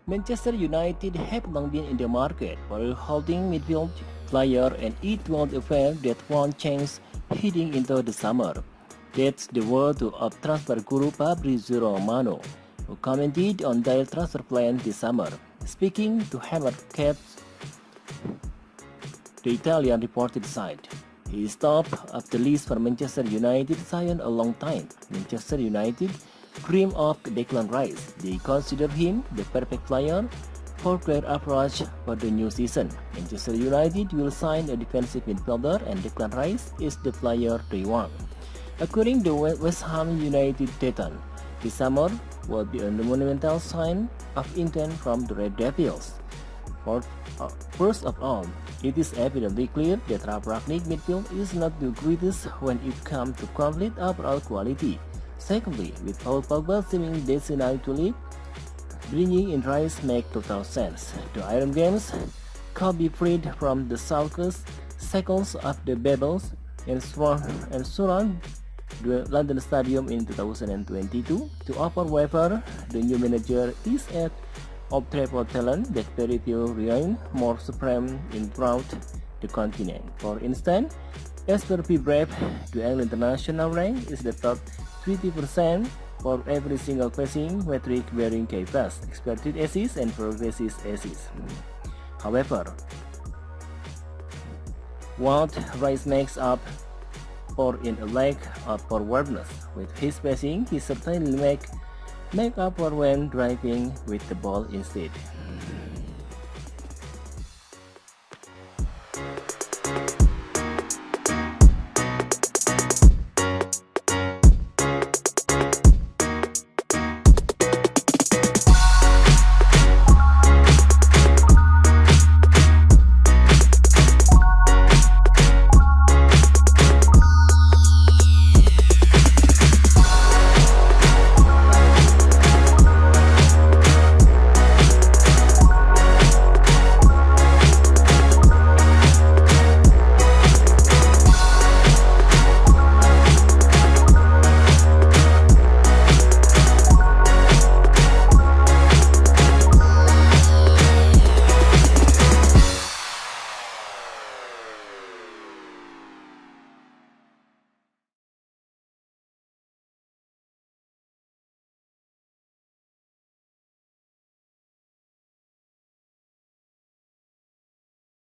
Manchester United have long been in the market for a holding midfield player, and it was a affair that won't change heading into the summer. That's the word of transfer guru Fabrizio Romano, who commented on their transfer plan this summer. Speaking to Hammer Caps, the Italian reported side, he is top of the list for Manchester United signed a long time. Manchester United dream of Declan Rice. They consider him the perfect player for their approach for the new season. Manchester United will sign a defensive midfielder, and Declan Rice is the player they want. According to West Ham United Titan, this summer will be a monumental sign of intent from the Red Devils. First of all, it is evidently clear that Rangnick midfield is not the greatest when it comes to complete overall quality. Secondly, with Paul Pogba seeming destined to leave, bringing in Rice makes total sense. The Iron Games could be freed from the circus cycles of the Bebels and surround the London Stadium in 2022 to offer whether the new manager is at of Trafford talent that very few remain more supreme in throughout the continent. For instance, as per Brave, the England international rank is the top 20% for every single passing metric bearing KPAS, expected assists and progressive assists. However, what Rice makes up for in a lack of forwardness. With his passing, he certainly make up for when driving with the ball instead.